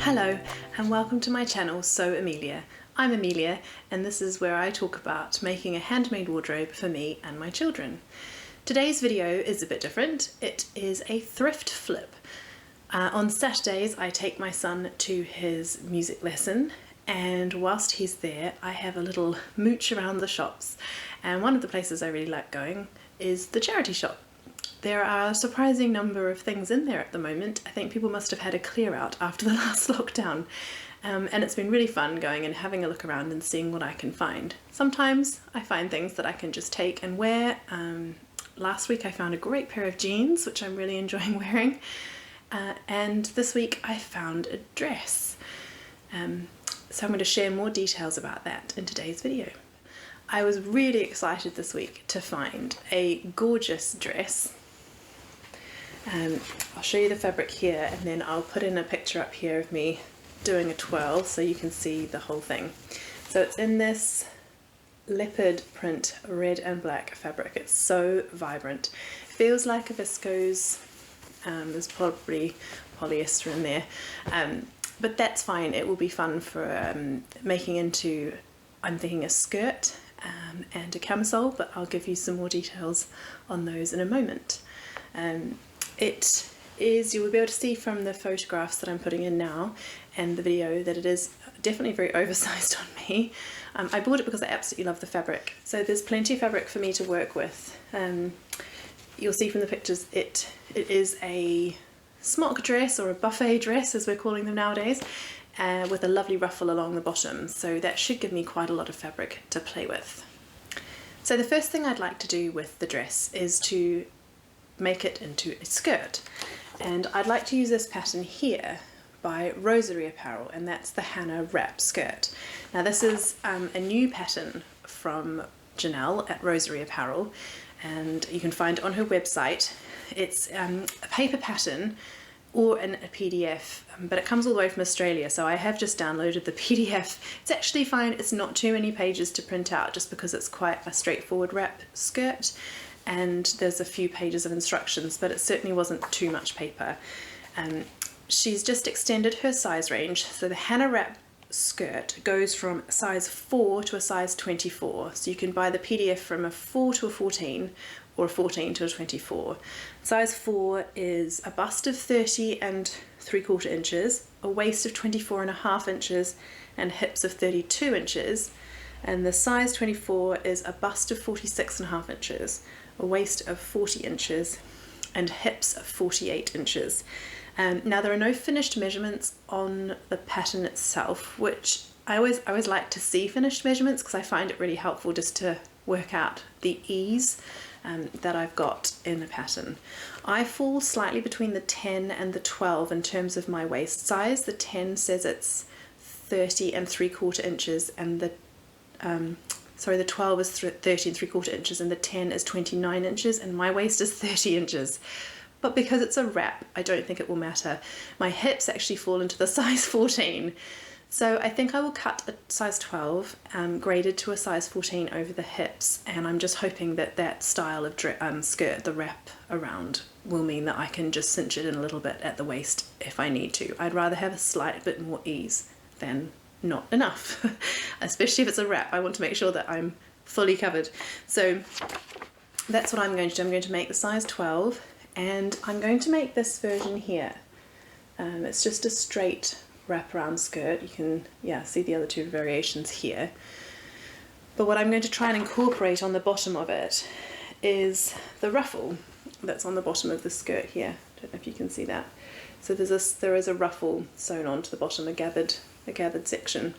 Hello and welcome to my channel So Amelia. I'm Amelia and this is where I talk about making a handmade wardrobe for me and my children. Today's video is a bit different. It is a thrift flip. On Saturdays I take my son to his music lesson, and whilst he's there I have a little mooch around the shops, and one of the places I really like going is the charity shop. There are a surprising number of things in there at the moment. I think people must have had a clear out after the last lockdown, and it's been really fun going and having a look around and seeing what I can find. Sometimes I find things that I can just take and wear. Last week I found a great pair of jeans which I'm really enjoying wearing, and this week I found a dress. So I'm going to share more details about that in today's video. I was really excited this week to find a gorgeous dress. I'll show you the fabric here and then I'll put in a picture up here of me doing a twirl so you can see the whole thing. So it's in this leopard print red and black fabric. It's so vibrant. It feels like a viscose. There's probably polyester in there, but that's fine. It will be fun for making into, I'm thinking, a skirt and a camisole, but I'll give you some more details on those in a moment. It is, you will be able to see from the photographs that I'm putting in now and the video that it is definitely very oversized on me. I bought it because I absolutely love the fabric. So there's plenty of fabric for me to work with. You'll see from the pictures it is a smock dress, or a buffet dress as we're calling them nowadays, with a lovely ruffle along the bottom. So that should give me quite a lot of fabric to play with. So the first thing I'd like to do with the dress is to make it into a skirt, and I'd like to use this pattern here by Rosary Apparel, and that's the Hannah wrap skirt. Now this is a new pattern from Janelle at Rosary Apparel, and you can find it on her website. It's a paper pattern or in a PDF, but it comes all the way from Australia, so I have just downloaded the PDF. It's actually fine, it's not too many pages to print out just because it's quite a straightforward wrap skirt, and there's a few pages of instructions, but it certainly wasn't too much paper. She's just extended her size range, so the Hannah wrap skirt goes from a size 4 to a size 24, so you can buy the PDF from a 4 to a 14 or a 14 to a 24. Size 4 is a bust of 30 and 3/4 inches, a waist of 24.5 inches, and hips of 32 inches. And the size 24 is a bust of 46.5 inches, a waist of 40 inches, and hips of 48 inches. Now there are no finished measurements on the pattern itself, which I always like to see finished measurements because I find it really helpful just to work out the ease that I've got in the pattern. I fall slightly between the 10 and the 12 in terms of my waist size. The 10 says it's 30 and 3/4 inches, and the 12 is 30 and 3/4 inches, and the 10 is 29 inches, and my waist is 30 inches. But because it's a wrap, I don't think it will matter. My hips actually fall into the size 14. So I think I will cut a size 12, graded to a size 14 over the hips, and I'm just hoping that that style of skirt, the wrap around, will mean that I can just cinch it in a little bit at the waist if I need to. I'd rather have a slight bit more ease than not enough, especially if it's a wrap. I want to make sure that I'm fully covered. So that's what I'm going to do. I'm going to make the size 12, and I'm going to make this version here. It's just a straight wraparound skirt. You can see the other two variations here. But what I'm going to try and incorporate on the bottom of it is the ruffle that's on the bottom of the skirt here. I don't know if you can see that. So there is a ruffle sewn onto the bottom, a gathered section.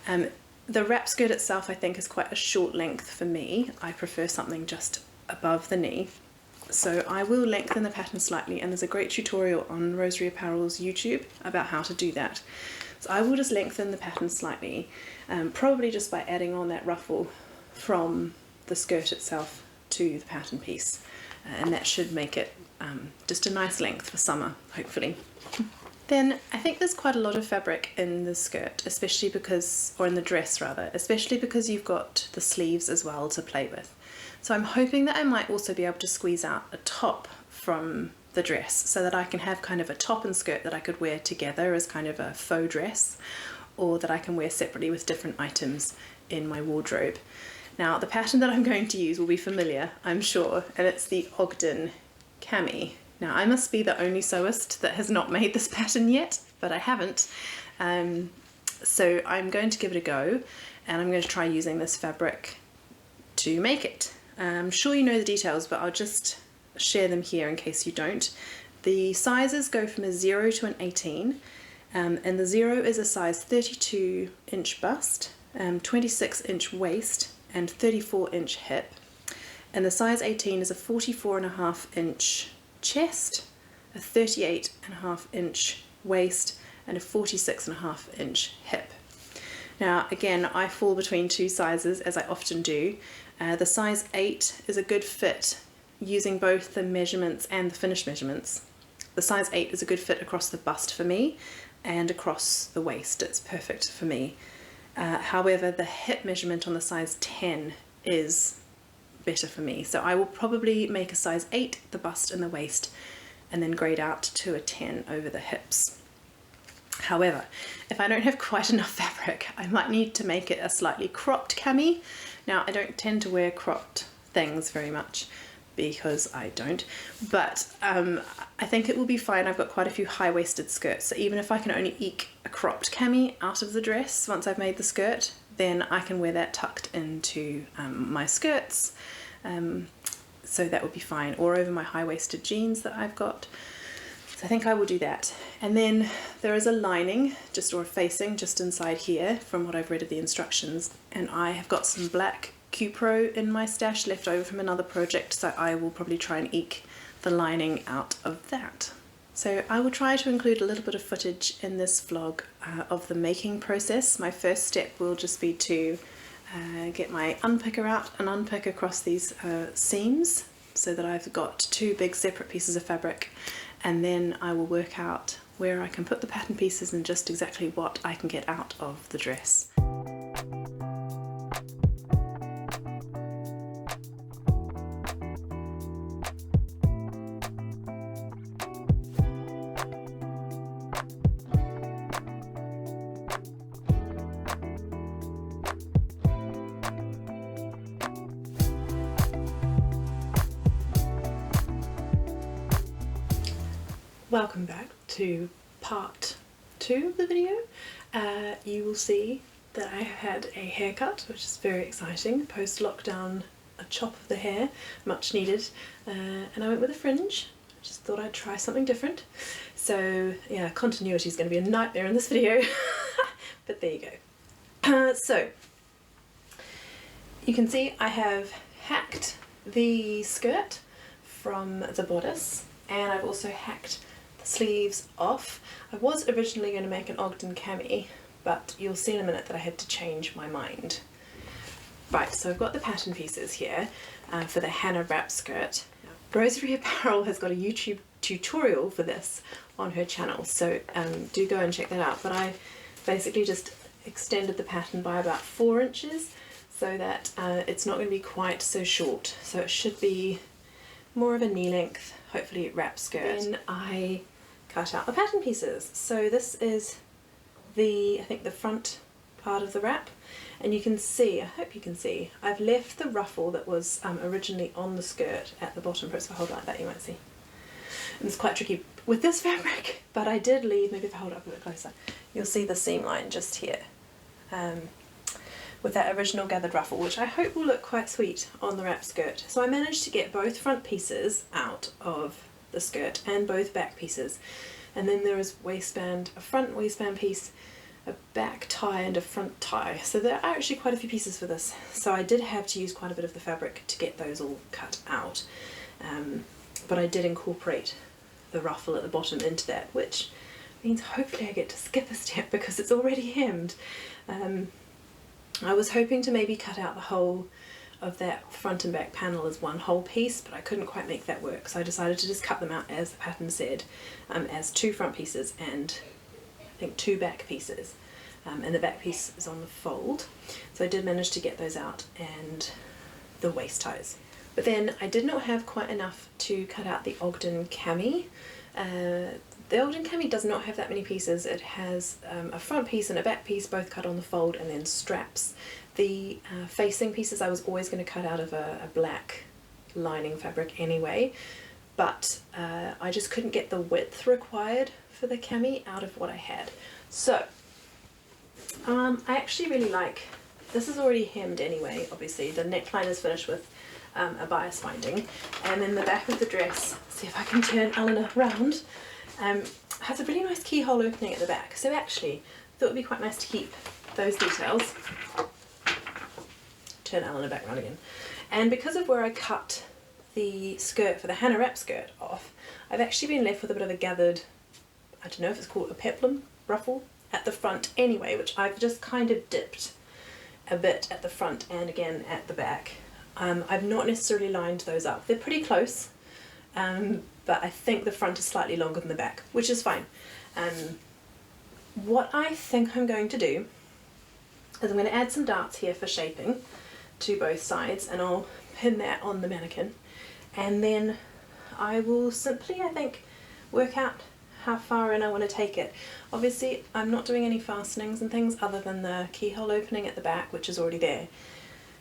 The wrap skirt itself I think is quite a short length for me. I prefer something just above the knee. So I will lengthen the pattern slightly, and there's a great tutorial on Rosary Apparel's YouTube about how to do that. So I will just lengthen the pattern slightly, probably just by adding on that ruffle from the skirt itself to the pattern piece, and that should make it just a nice length for summer, hopefully. Then I think there's quite a lot of fabric in the skirt, especially because, or in the dress rather, especially because you've got the sleeves as well to play with. So I'm hoping that I might also be able to squeeze out a top from the dress so that I can have kind of a top and skirt that I could wear together as kind of a faux dress, or that I can wear separately with different items in my wardrobe. Now the pattern that I'm going to use will be familiar, I'm sure, and it's the Ogden cami. Now I must be the only sewist that has not made this pattern yet, but I haven't. So I'm going to give it a go, and I'm going to try using this fabric to make it. I'm sure you know the details, but I'll just share them here in case you don't. The sizes go from a 0 to an 18, and the 0 is a size 32-inch bust, 26-inch waist, and 34-inch hip. And the size 18 is a 44.5-inch chest, a 38.5-inch waist, and a 46.5-inch hip. Now again, I fall between two sizes, as I often do. The size 8 is a good fit using both the measurements and the finished measurements. The size 8 is a good fit across the bust for me and across the waist. It's perfect for me. However, the hip measurement on the size 10 is better for me. So I will probably make a size 8, the bust and the waist, and then grade out to a 10 over the hips. However, if I don't have quite enough fabric, I might need to make it a slightly cropped cami. Now, I don't tend to wear cropped things very much because I don't, but I think it will be fine. I've got quite a few high-waisted skirts, so even if I can only eke a cropped cami out of the dress once I've made the skirt, then I can wear that tucked into my skirts, so that would be fine, or over my high-waisted jeans that I've got. So I think I will do that. And then there is a lining, or a facing, just inside here from what I've read of the instructions, and I have got some black Cupro in my stash left over from another project, so I will probably try and eke the lining out of that. So I will try to include a little bit of footage in this vlog of the making process. My first step will just be to get my unpicker out and unpick across these seams so that I've got two big separate pieces of fabric, and then I will work out where I can put the pattern pieces and just exactly what I can get out of the dress. Welcome back to part 2 of the video. You will see that I have had a haircut, which is very exciting. Post-lockdown, a chop of the hair, much needed, and I went with a fringe. I just thought I'd try something different. So yeah, continuity is going to be a nightmare in this video, but there you go. So you can see I have hacked the skirt from the bodice, and I've also hacked sleeves off. I was originally going to make an Ogden cami, but you'll see in a minute that I had to change my mind. Right, so I've got the pattern pieces here for the Hannah wrap skirt. Rosary Apparel has got a YouTube tutorial for this on her channel, so do go and check that out. But I basically just extended the pattern by about 4 inches so that it's not going to be quite so short. So it should be more of a knee length, hopefully wrap skirt. Then I cut out the pattern pieces. So this is I think the front part of the wrap, and you can see, I hope you can see, I've left the ruffle that was originally on the skirt at the bottom. Perhaps if I hold it like that you might see. And it's quite tricky with this fabric, but I did leave, maybe if I hold it up a bit closer, you'll see the seam line just here. With that original gathered ruffle, which I hope will look quite sweet on the wrap skirt. So I managed to get both front pieces out of the skirt and both back pieces. And then there is waistband, a front waistband piece, a back tie and a front tie. So there are actually quite a few pieces for this. So I did have to use quite a bit of the fabric to get those all cut out. But I did incorporate the ruffle at the bottom into that, which means hopefully I get to skip a step because it's already hemmed. I was hoping to maybe cut out the whole of that front and back panel as one whole piece, but I couldn't quite make that work, so I decided to just cut them out as the pattern said, as 2 front pieces and I think 2 back pieces, and the back piece is on the fold. So I did manage to get those out, and the waist ties. But then I did not have quite enough to cut out the Ogden cami. The Ogden cami does not have that many pieces. It has a front piece and a back piece, both cut on the fold, and then straps. The facing pieces I was always going to cut out of a black lining fabric anyway, but I just couldn't get the width required for the cami out of what I had. So I actually really like, this is already hemmed anyway, obviously. The neckline is finished with a bias winding, and then the back of the dress, see if I can turn Eleanor around, has a really nice keyhole opening at the back. So actually, I thought it would be quite nice to keep those details. Turn Eleanor back around again. And because of where I cut the skirt for the Hannah wrap skirt off, I've actually been left with a bit of a gathered, I don't know if it's called a peplum ruffle at the front anyway, which I've just kind of dipped a bit at the front and again at the back. I've not necessarily lined those up. They're pretty close, but I think the front is slightly longer than the back, which is fine. What I think I'm going to do is I'm going to add some darts here for shaping to both sides, and I'll pin that on the mannequin, and then I will simply, I think, work out how far in I want to take it. Obviously I'm not doing any fastenings and things other than the keyhole opening at the back, which is already there,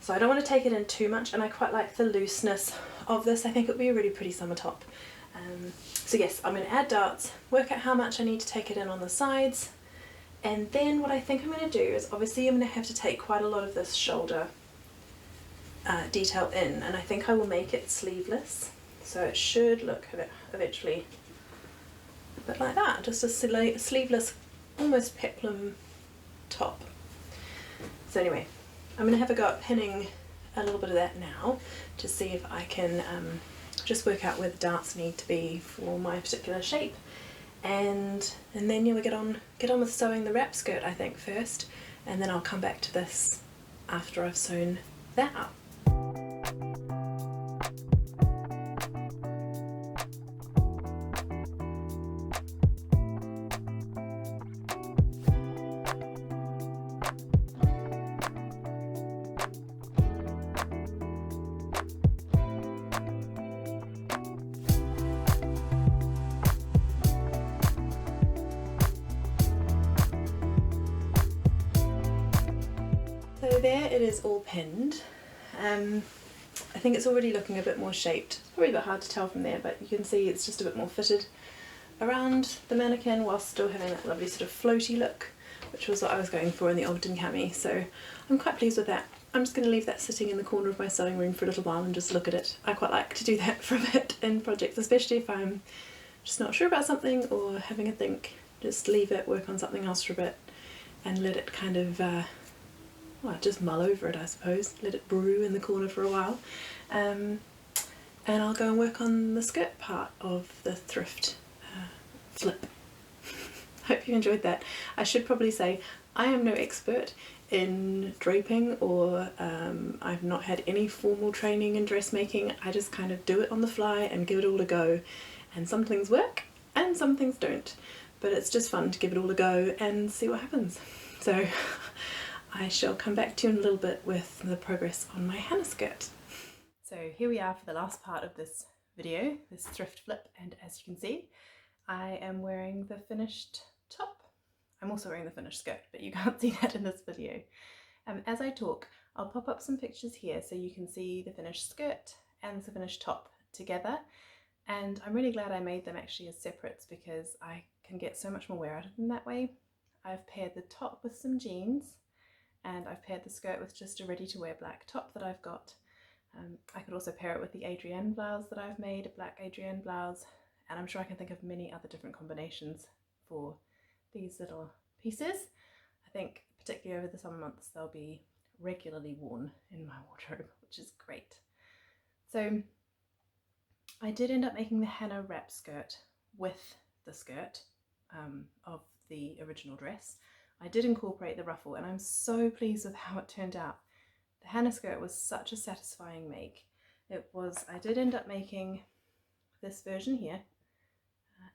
so I don't want to take it in too much, and I quite like the looseness of this. I think it would be a really pretty summer top. So yes, I'm going to add darts, work out how much I need to take it in on the sides, and then what I think I'm going to do is, obviously I'm going to have to take quite a lot of this shoulder detail in, and I think I will make it sleeveless, so it should look a bit eventually a bit like that, just a sleeveless, almost peplum top. So anyway, I'm going to have a go at pinning a little bit of that now to see if I can just work out where the darts need to be for my particular shape, and then yeah, we'll get on with sewing the wrap skirt, I think, first, and then I'll come back to this after I've sewn that up. So there it is, all pinned. I think it's already looking a bit more shaped. It's probably a bit hard to tell from there, but you can see it's just a bit more fitted around the mannequin whilst still having that lovely sort of floaty look, which was what I was going for in the Ogden cami. So I'm quite pleased with that. I'm just going to leave that sitting in the corner of my sewing room for a little while and just look at it. I quite like to do that for a bit in projects, especially if I'm just not sure about something or having a think. Just leave it, work on something else for a bit, and let it kind of well, just mull over it, I suppose, let it brew in the corner for a while, and I'll go and work on the skirt part of the Thrift flip. Hope you enjoyed that. I should probably say I am no expert in draping, or I've not had any formal training in dressmaking. I just kind of do it on the fly and give it all a go, and some things work and some things don't, but it's just fun to give it all a go and see what happens. So I shall come back to you in a little bit with the progress on my Hannah skirt. So here we are for the last part of this video, this thrift flip, and as you can see, I am wearing the finished top. I'm also wearing the finished skirt, but you can't see that in this video. As I talk, I'll pop up some pictures here so you can see the finished skirt and the finished top together, and I'm really glad I made them actually as separates because I can get so much more wear out of them that way. I've paired the top with some jeans, and I've paired the skirt with just a ready-to-wear black top that I've got. I could also pair it with the Adrienne blouse that I've made, a black Adrienne blouse, and I'm sure I can think of many other different combinations for these little pieces. I think particularly over the summer months they'll be regularly worn in my wardrobe, which is great. So I did end up making the Hannah wrap skirt with the skirt of the original dress. I did incorporate the ruffle, and I'm so pleased with how it turned out. The Hannah skirt was such a satisfying make. I did end up making this version here,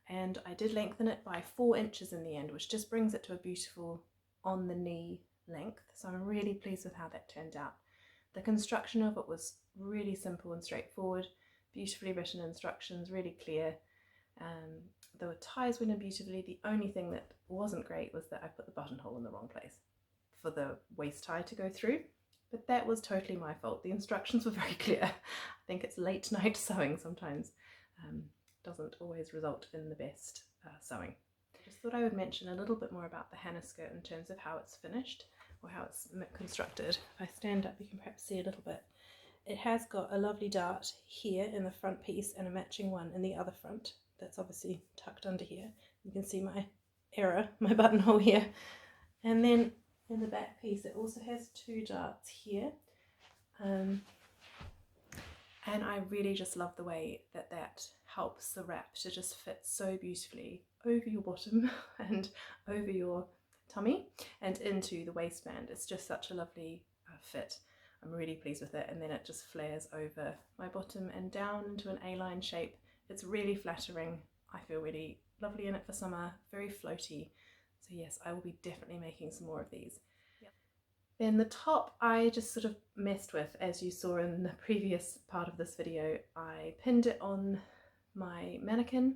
and I did lengthen it by 4 inches in the end, which just brings it to a beautiful on the knee length. So I'm really pleased with how that turned out. The construction of it was really simple and straightforward, beautifully written instructions, really clear. The ties went in beautifully. The only thing that wasn't great was that I put the buttonhole in the wrong place for the waist tie to go through, but that was totally my fault. The instructions were very clear. I think it's late night sewing sometimes doesn't always result in the best sewing. I just thought I would mention a little bit more about the Hannah skirt in terms of how it's finished or how it's constructed. If I stand up you can perhaps see a little bit. It has got a lovely dart here in the front piece and a matching one in the other front that's obviously tucked under here. You can see my error, my buttonhole here. And then in the back piece it also has 2 darts here. And I really just love the way that that helps the wrap to just fit so beautifully over your bottom and over your tummy and into the waistband. It's just such a lovely fit. I'm really pleased with it, and then it just flares over my bottom and down into an A-line shape. It's really flattering. I feel really lovely in it for summer, very floaty. So yes, I will be definitely making some more of these. Then the top I just sort of messed with, as you saw in the previous part of this video. I pinned it on my mannequin.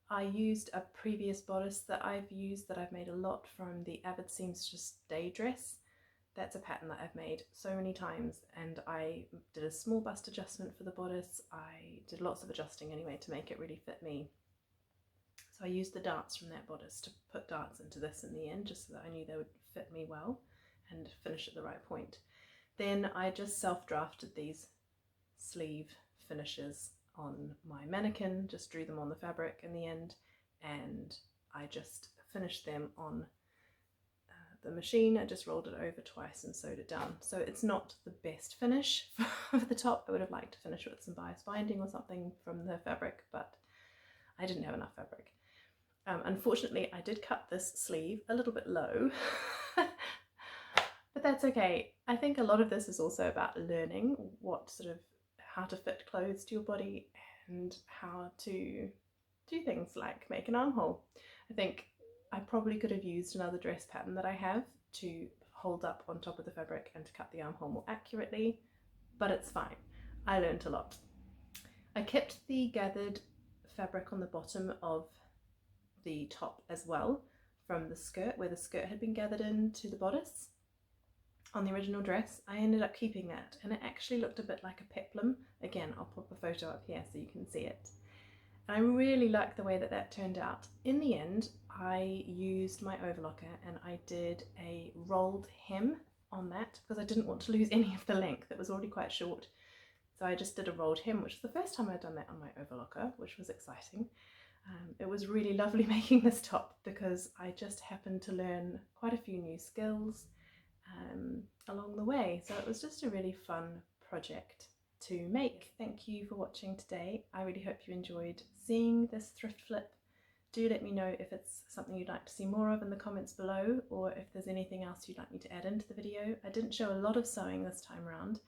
I used a previous bodice that I've used that I've made a lot from the Avid Seamstress Day Dress. That's a pattern that I've made so many times, and I did a small bust adjustment for the bodice. I did lots of adjusting anyway to make it really fit me. So I used the darts from that bodice to put darts into this in the end, just so that I knew they would fit me well and finish at the right point. Then I just self-drafted these sleeve finishes on my mannequin, just drew them on the fabric in the end, and I just finished them on the machine. I just rolled it over twice and sewed it down. So it's not the best finish for the top. I would have liked to finish with some bias binding or something from the fabric, but I didn't have enough fabric. Unfortunately, I did cut this sleeve a little bit low, but that's okay. I think a lot of this is also about learning how to fit clothes to your body and how to do things like make an armhole. I think I probably could have used another dress pattern that I have to hold up on top of the fabric and to cut the armhole more accurately, but it's fine. I learned a lot. I kept the gathered fabric on the bottom of the top as well from the skirt, where the skirt had been gathered into the bodice on the original dress. I ended up keeping that, and it actually looked a bit like a peplum. Again, I'll pop a photo up here so you can see it. And I really like the way that that turned out. In the end, I used my overlocker and I did a rolled hem on that because I didn't want to lose any of the length. It was already quite short. So I just did a rolled hem, which is the first time I'd done that on my overlocker, which was exciting. It was really lovely making this top because I just happened to learn quite a few new skills along the way. So it was just a really fun project to make. Thank you for watching today. I really hope you enjoyed seeing this thrift flip. Do let me know if it's something you'd like to see more of in the comments below, or if there's anything else you'd like me to add into the video. I didn't show a lot of sewing this time around,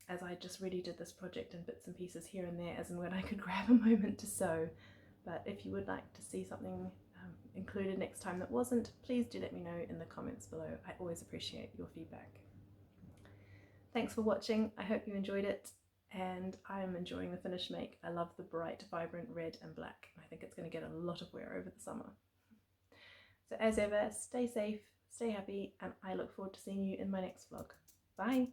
as I just really did this project in bits and pieces here and there as and when I could grab a moment to sew. But if you would like to see something included next time that wasn't, please do let me know in the comments below. I always appreciate your feedback. Thanks for watching. I hope you enjoyed it, and I'm enjoying the finished make. I love the bright, vibrant red and black. I think it's going to get a lot of wear over the summer. So as ever, stay safe, stay happy, and I look forward to seeing you in my next vlog. Bye!